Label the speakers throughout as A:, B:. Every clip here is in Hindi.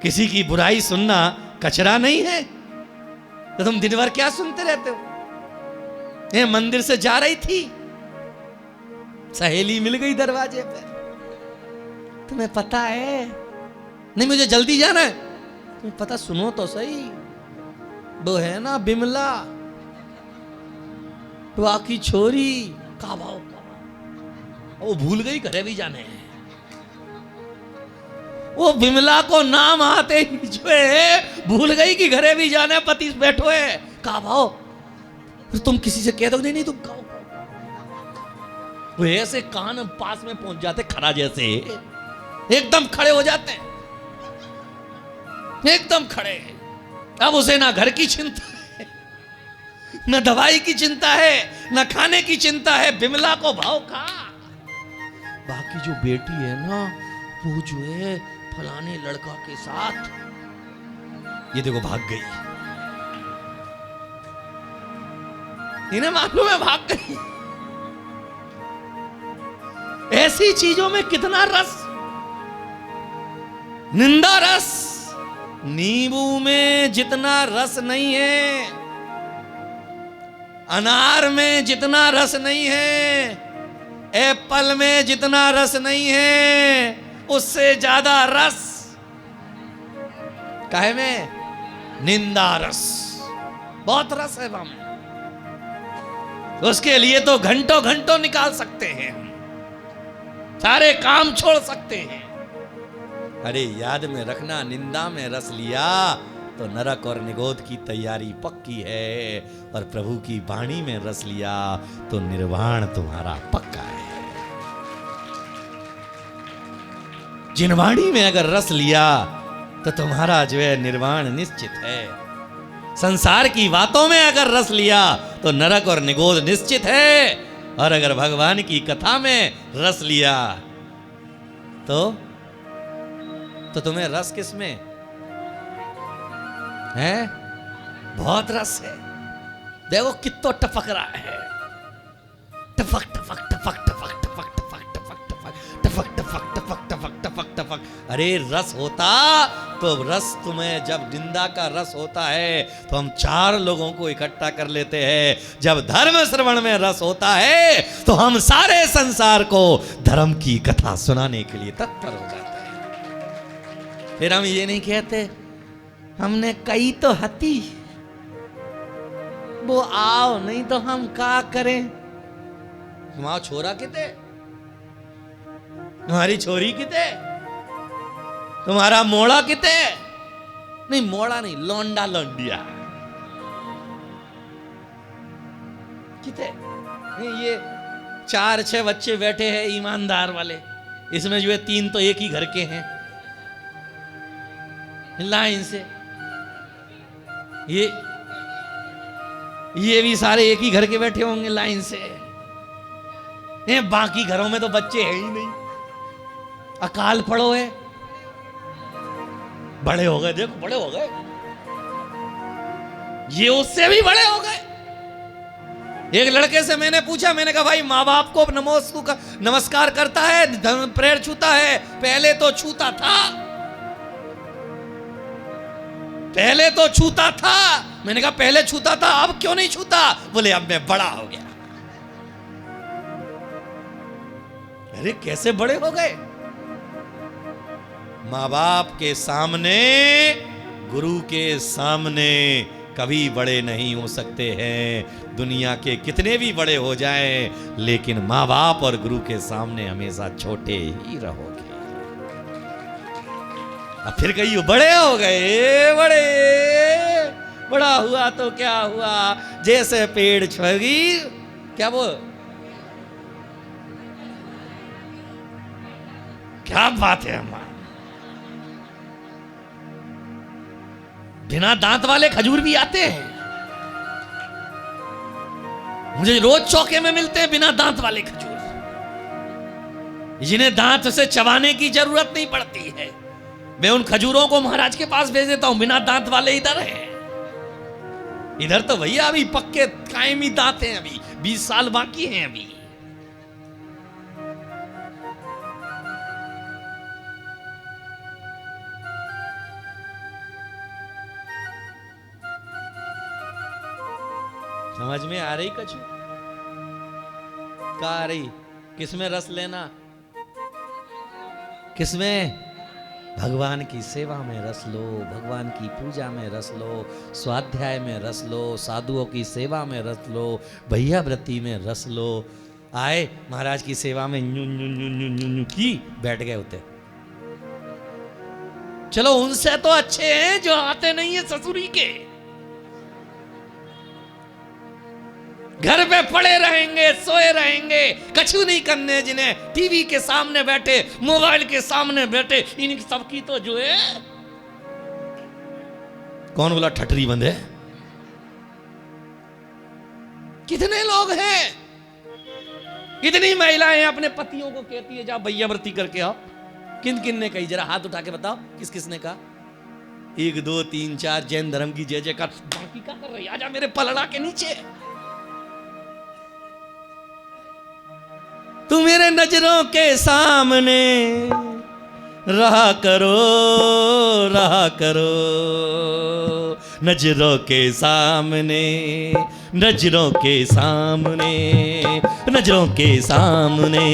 A: किसी की बुराई सुनना कचरा नहीं है? तो तुम दिन भर क्या सुनते रहते हो? ये मंदिर से जा रही थी, सहेली मिल गई दरवाजे पे, तुम्हें पता है? नहीं मुझे जल्दी जाना है। तुम्हें पता, सुनो तो सही, वो है ना बिमला, वहां की छोरी, का भाव वो भूल गई घरे भी जाने हैं। वो बिमला को नाम आते ही जो है भूल गई कि घरे भी जाने, पति बैठो है, का भाव। फिर तुम किसी से कह दो नहीं नहीं तुम कहो, वो ऐसे कान पास में पहुंच जाते खरा जैसे, एकदम खड़े हो जाते हैं, एकदम खड़े। अब उसे ना घर की चिंता है, न दवाई की चिंता है, न खाने की चिंता है, बिमला को भाव खा। बाकी जो बेटी है ना, वो जो है फलाने लड़का के साथ, ये देखो भाग गई, इन्हें मालूम है भाग गई। ऐसी चीजों में कितना रस, निंदा रस। नींबू में जितना रस नहीं है, अनार में जितना रस नहीं है, एप्पल में जितना रस नहीं है, उससे ज्यादा रस काहे में? निंदा रस। बहुत रस है वहां में, उसके लिए तो घंटों घंटों निकाल सकते हैं, सारे काम छोड़ सकते हैं। अरे याद में रखना, निंदा में रस लिया तो नरक और निगोद की तैयारी पक्की है, और प्रभु की वाणी में रस लिया तो निर्वाण तुम्हारा पक्का है। जिन वाणी में अगर रस लिया तो तुम्हारा जो है निर्वाण निश्चित है। संसार की बातों में अगर रस लिया तो नरक और निगोद निश्चित है, और अगर भगवान की कथा में रस लिया तो तुम्हें रस किसमें है? बहुत रस है। देखो कितना टपक रहा है, टपक टपक टपक टपक टपक टपक टपक टपक टपक टपक टपक टपक टपक टपक। अरे रस होता तो रस, तुम्हें जब निंदा का रस होता है तो हम 4 लोगों को इकट्ठा कर लेते हैं। जब धर्म श्रवण में रस होता है तो हम सारे संसार को धर्म की कथा सुनाने के लिए तत्पर हो जाते हैं। फिर हम ये नहीं कहते हमने कही तो हती, वो आओ, नहीं तो हम क्या करें। तुम्हारा छोरा किते, तुम्हारी छोरी किते, तुम्हारा मोड़ा किते, नहीं मोड़ा नहीं, लौंडा लौंडिया किते। नहीं ये 4-6 बच्चे बैठे हैं ईमानदार वाले, इसमें जो है 3 तो एक ही घर के हैं लाइन से, ये भी सारे एक ही घर के बैठे होंगे लाइन से। ये बाकी घरों में तो बच्चे हैं ही नहीं, अकाल पड़ो है, बड़े हो गए, देखो बड़े हो गए, ये उससे भी बड़े हो गए। एक लड़के से मैंने पूछा, मैंने कहा भाई माँ बाप को नमस्कार करता है, पैर छूता है? पहले तो छूता था, पहले तो छूता था। मैंने कहा पहले छूता था, अब क्यों नहीं छूता? बोले अब मैं बड़ा हो गया। अरे कैसे बड़े हो गए? माँ बाप के सामने, गुरु के सामने कभी बड़े नहीं हो सकते हैं। दुनिया के कितने भी बड़े हो जाएं, लेकिन माँ बाप और गुरु के सामने हमेशा छोटे ही रहोगे। अब फिर कहिए बड़े हो गए, बड़ा हुआ तो क्या हुआ, जैसे पेड़ छोगी, क्या वो, क्या बात है हमारा। बिना दांत वाले खजूर भी आते हैं, मुझे रोज चौके में मिलते हैं बिना दांत वाले खजूर, जिन्हें दांत से चबाने की जरूरत नहीं पड़ती है। मैं उन खजूरों को महाराज के पास भेज देता हूं, बिना दांत वाले इधर हैं। इधर तो भैया अभी पक्के कायमी दांत हैं, अभी 20 साल बाकी हैं अभी। समझ में आ रही कछु? का आ रही? किसमें रस लेना? किसमें? भगवान की सेवा में रस लो, भगवान की पूजा में रस लो, स्वाध्याय में रस लो, साधुओं की सेवा में रस लो, भैया व्रती में रस लो। आए महाराज की सेवा में new new new new new new की बैठ गए होते। चलो उनसे तो अच्छे हैं जो आते नहीं है ससुरी के, घर पे पड़े रहेंगे, सोए रहेंगे, कछु नहीं करने, जिन्हें टीवी के सामने बैठे, मोबाइल के सामने बैठे, इन सबकी तो जो है, कौन बोला ठटरी बंद है? कितने लोग हैं, कितनी महिलाएं अपने पतियों को कहती है जा भैया व्रती करके आओ। किन किन ने कही? जरा हाथ उठा के बताओ किस किस ने कहा? 1 2 3 4 जैन धर्म की जय जयकार। बाकी क्या कर रही? आजा मेरे पलड़ा के नीचे। तू मेरे नजरों के सामने रहा करो, रहा करो, नजरों के सामने, नजरों के सामने, नजरों के सामने,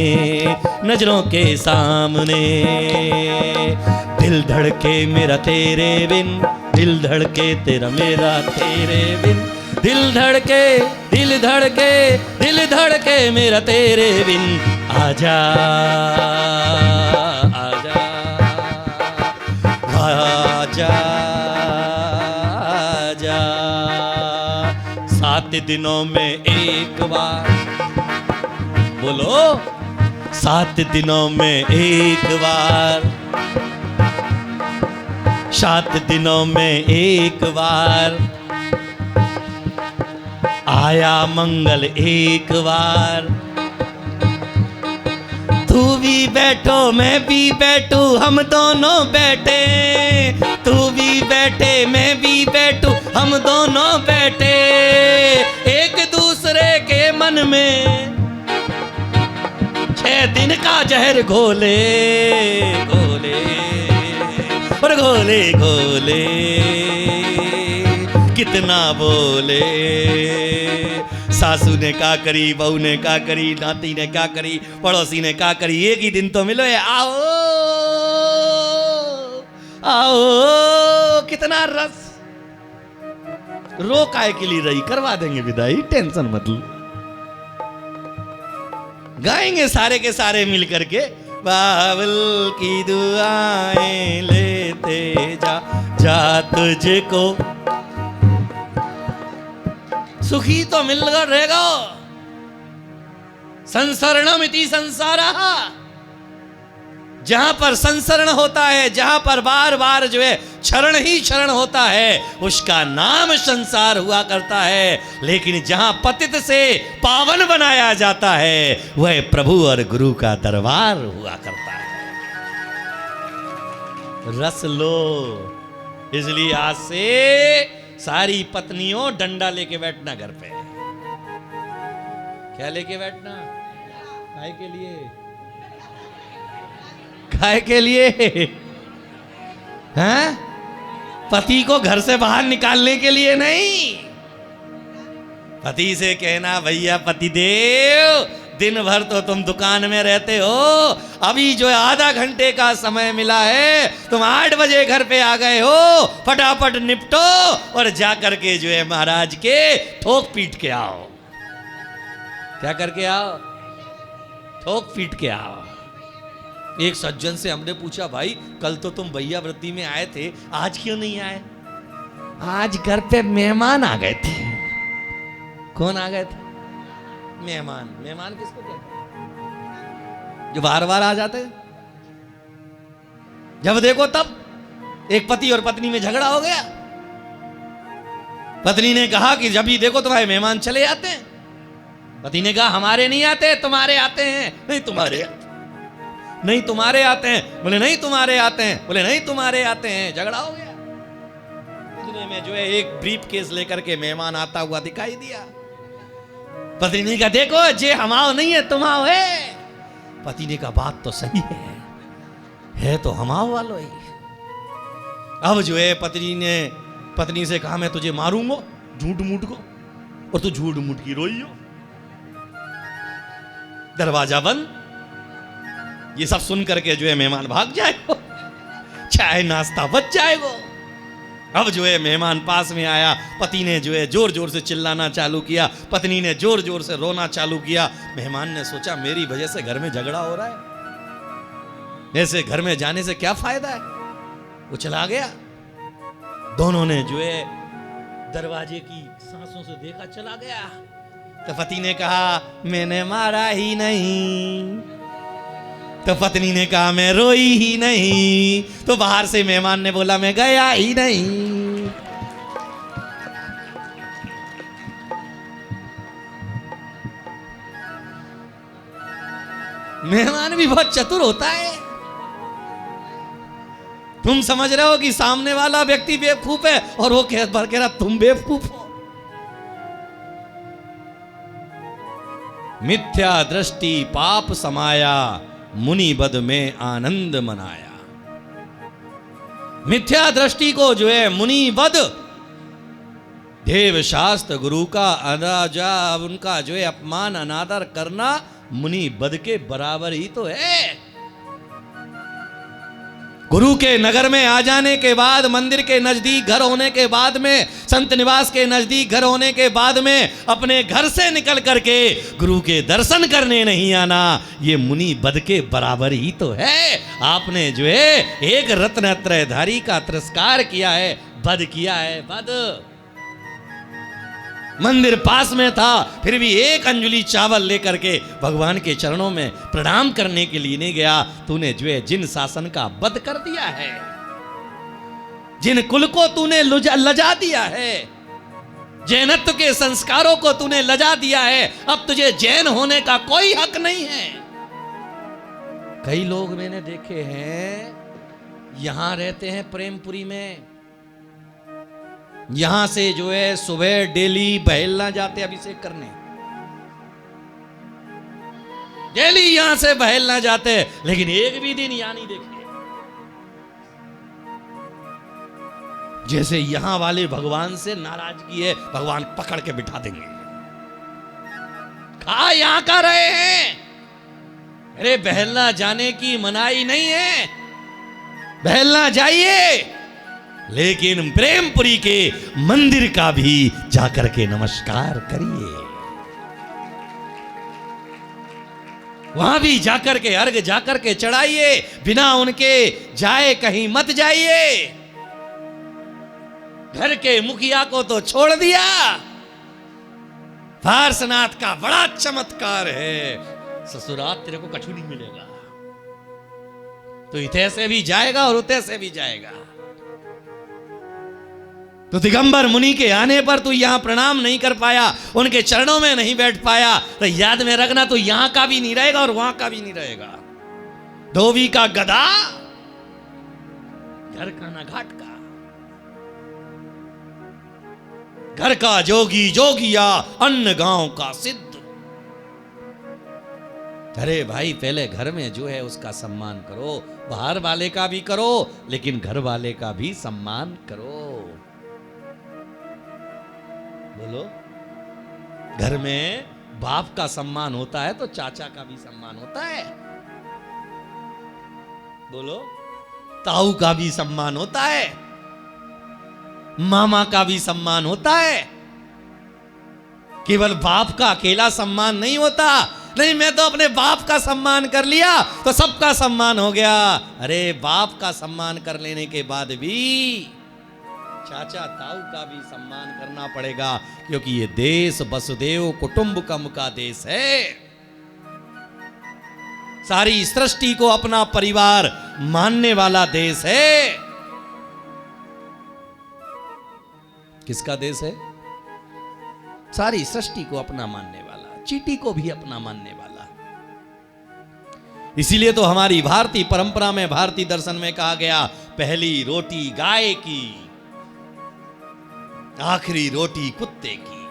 A: नजरों के सामने। दिल धड़के मेरा तेरे बिन, दिल धड़के तेरा मेरा तेरे बिन, दिल धड़के, दिल धड़के, दिल धड़के मेरा तेरे बिन। आजा आजा आजा आजा। 7 दिनों में एक बार, बोलो 7 दिनों में एक बार, 7 दिनों में एक बार आया मंगल एक बार। तू भी बैठो मैं भी बैठूं, हम दोनों बैठे, तू भी बैठे मैं भी बैठूं, हम दोनों बैठे, एक दूसरे के मन में 6 दिन का जहर घोले, घोले और घोले घोले, कितना बोले। सासू ने क्या करी, बहू ने क्या करी, नाती ने क्या करी, पड़ोसी ने क्या करी, एक ही दिन तो मिलो है, आओ आओ। कितना रस, रो काय के लिए रही, करवा देंगे विदाई, टेंशन मत लो। गाएंगे सारे के सारे मिल करके, बाबुल की दुआएं लेते जा, जा तुझको सुखी तो मिलकर रहेगा। संसरणम इति संसारः, जहां पर संसरण होता है, जहां पर बार बार जो है क्षरण ही क्षरण होता है, उसका नाम संसार हुआ करता है। लेकिन जहां पतित से पावन बनाया जाता है, वह प्रभु और गुरु का दरबार हुआ करता है। रस लो। इसलिए आज से सारी पत्नियों डंडा लेके बैठना घर पे। क्या लेके बैठना? काय के लिए? काय के लिए? हैं? पति को घर से बाहर निकालने के लिए नहीं। पति से कहना भैया पति देव, दिन भर तो तुम दुकान में रहते हो, अभी जो आधा घंटे का समय मिला है, तुम 8 बजे घर पे आ गए हो, फटाफट निपटो और जा करके जो है महाराज के ठोक पीट के आओ। क्या करके आओ? ठोक पीट के आओ। एक सज्जन से हमने पूछा, भाई कल तो तुम भैया व्रती में आए थे, आज क्यों नहीं आए? आज घर पे मेहमान आ गए थे। कौन आ गए थे? मेहमान। मेहमान किसको कहते हैं? जो बार बार आ जाते हैं। जब देखो तब एक पति और पत्नी में झगड़ा हो गया। पत्नी ने कहा कि जब भी देखो तुम्हारे मेहमान चले जाते हैं। पति ने कहा हमारे नहीं आते, तुम्हारे आते हैं। नहीं तुम्हारे, नहीं तुम्हारे आते हैं। बोले नहीं तुम्हारे आते हैं। बोले नहीं तुम्हारे आते हैं। झगड़ा हो गया। इतने में जो है एक ब्रीफ केस लेकर के मेहमान आता हुआ दिखाई दिया। पत्नी ने कहा देखो जे हमाओ नहीं है तुम्हाओ है। पति ने कहा बात तो सही है तो हमाओ वालो ही। अब जो है पत्नी ने पत्नी से कहा मैं तुझे मारूंगा झूठ मूठ को। और तू झूठ मूठ की रोई हो। दरवाजा बंद। ये सब सुन करके जो है मेहमान भाग जाएगा, चाय नाश्ता बच जाएगा। अब जो है मेहमान पास में आया, पति ने जो है जोर जोर से चिल्लाना चालू किया, पत्नी ने जोर जोर से रोना चालू किया। मेहमान ने सोचा मेरी वजह से घर में झगड़ा हो रहा है, ऐसे घर में जाने से क्या फायदा है। वो चला गया। दोनों ने जो है दरवाजे की सांसों से देखा, चला गया। तो पति ने कहा मैंने मारा ही नहीं, तो पत्नी ने कहा मैं रोई ही नहीं, तो बाहर से मेहमान ने बोला मैं गया ही नहीं। मेहमान भी बहुत चतुर होता है। तुम समझ रहे हो कि सामने वाला व्यक्ति बेवकूफ है और वो कह रहा तुम बेवकूफ हो। मिथ्या दृष्टि पाप समाया, मुनि बद में आनंद मनाया। मिथ्या दृष्टि को जो है मुनि बद, देव शास्त्र गुरु का अनाजा, उनका जो है अपमान अनादर करना मुनि बद के बराबर ही तो है। गुरु के नगर में आ जाने के बाद, मंदिर के नजदीक घर होने के बाद में, संत निवास के नजदीक घर होने के बाद में अपने घर से निकल करके गुरु के दर्शन करने नहीं आना, ये मुनि बद के बराबर ही तो है। आपने जो है एक रत्नत्रयधारी का तिरस्कार किया है, बद किया है, बद। मंदिर पास में था, फिर भी एक अंजलि चावल लेकर के भगवान के चरणों में प्रणाम करने के लिए नहीं गया। तूने जो है जिन शासन का बद कर दिया है, जिन कुल को तूने लजा दिया है, जैनत्व के संस्कारों को तूने लजा दिया है, अब तुझे जैन होने का कोई हक नहीं है। कई लोग मैंने देखे हैं, यहां रहते हैं प्रेमपुरी में, यहां से जो है सुबह डेली बहेलना जाते अभिषेक करने, डेली यहां से बहेलना जाते, लेकिन एक भी दिन यहां नहीं देखे। जैसे यहां वाले भगवान से नाराजगी है, भगवान पकड़ के बिठा देंगे। कहा यहां का रहे हैं, अरे बहेलना जाने की मनाही नहीं है, बहेलना जाइए, लेकिन प्रेमपुरी के मंदिर का भी जाकर के नमस्कार करिए, वहां भी जाकर के अर्घ जाकर के चढ़ाइए, बिना उनके जाए कहीं मत जाइए। घर के मुखिया को तो छोड़ दिया, पार्श्वनाथ का बड़ा चमत्कार है, ससुराल तेरे को कछु नहीं मिलेगा, तो इतने से भी जाएगा और उतने से भी जाएगा। तो दिगंबर मुनि के आने पर तू यहां प्रणाम नहीं कर पाया, उनके चरणों में नहीं बैठ पाया, तो याद में रखना तू यहां का भी नहीं रहेगा और वहां का भी नहीं रहेगा। धोबी का गधा, घर का ना घाट का, घर का जोगी जोगिया, अन्न गांव का सिद्ध। अरे भाई पहले घर में जो है उसका सम्मान करो, बाहर वाले का भी करो, लेकिन घर वाले का भी सम्मान करो। बोलो, घर में बाप का सम्मान होता है तो चाचा का भी सम्मान होता है। बोलो, ताऊ का भी सम्मान होता है, मामा का भी सम्मान होता है। केवल बाप का अकेला सम्मान नहीं होता। नहीं मैं तो अपने बाप का सम्मान कर लिया तो सबका सम्मान हो गया। अरे बाप का सम्मान कर लेने के बाद भी चाचा ताऊ का भी सम्मान करना पड़ेगा, क्योंकि ये देश वसुदेव कुटुंबकम का देश है। सारी सृष्टि को अपना परिवार मानने वाला देश है। किसका देश है? सारी सृष्टि को अपना मानने वाला, चींटी को भी अपना मानने वाला। इसीलिए तो हमारी भारतीय परंपरा में, भारतीय दर्शन में कहा गया, पहली रोटी गाय की, आखिरी रोटी कुत्ते की।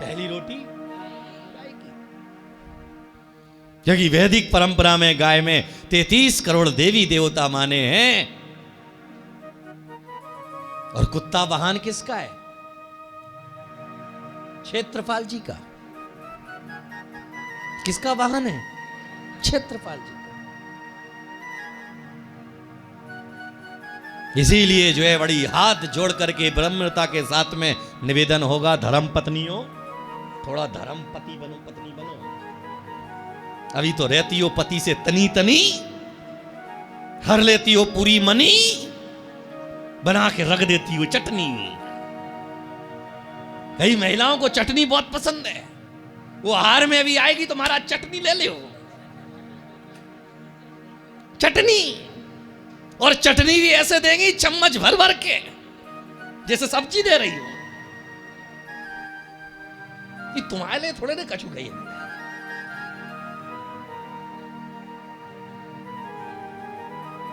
A: पहली रोटी गाय की, क्योंकि वैदिक परंपरा में गाय में 33 करोड़ देवी देवता माने हैं। और कुत्ता वाहन किसका है? क्षेत्रपाल जी का। किसका वाहन है? क्षेत्रपाल जी का। इसीलिए जो है बड़ी हाथ जोड़ करके ब्रह्मता के साथ में निवेदन होगा, धर्म पत्नियों थोड़ा धर्म पति बनो, पत्नी बनो। अभी तो रहती हो पति से तनी तनी, हर लेती हो पूरी मनी, बना के रख देती हो चटनी। कई महिलाओं को चटनी बहुत पसंद है, वो हार में अभी आएगी तो महाराज चटनी ले लो, चटनी। और चटनी भी ऐसे देंगी चम्मच भर भर के, जैसे सब्जी दे रही हो। कि तुम्हारे लिए थोड़े ने कछु गई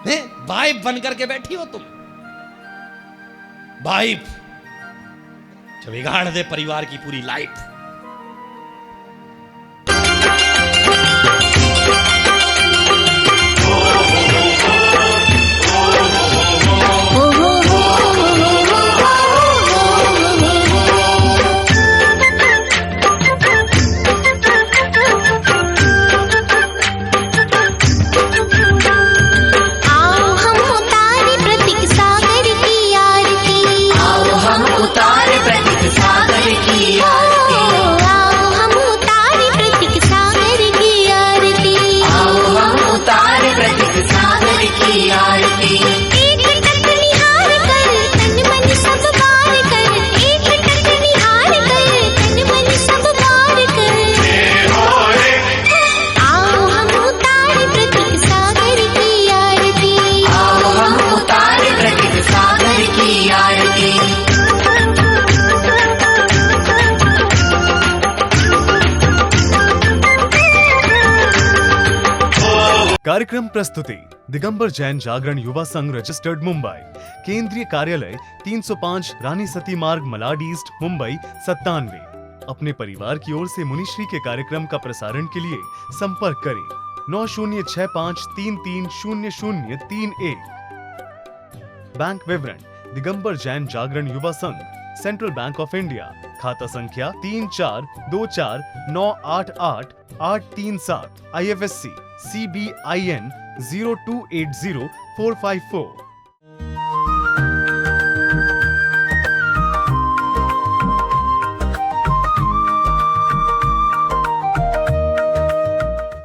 A: है, वाइफ बन करके बैठी हो तुम। वाइफ जो बिगाड़ दे परिवार की पूरी लाइफ।
B: कार्यक्रम प्रस्तुति दिगंबर जैन जागरण युवा संघ रजिस्टर्ड मुंबई, केंद्रीय कार्यालय 305 रानी सती मार्ग मलाड ईस्ट मुंबई 97। अपने परिवार की ओर से मुनिश्री के कार्यक्रम का प्रसारण के लिए संपर्क करें 9065330031। बैंक विवरण दिगंबर जैन जागरण युवा संघ, सेंट्रल बैंक ऑफ इंडिया, खाता संख्या 3424988837, IFSC CBIN 0280454।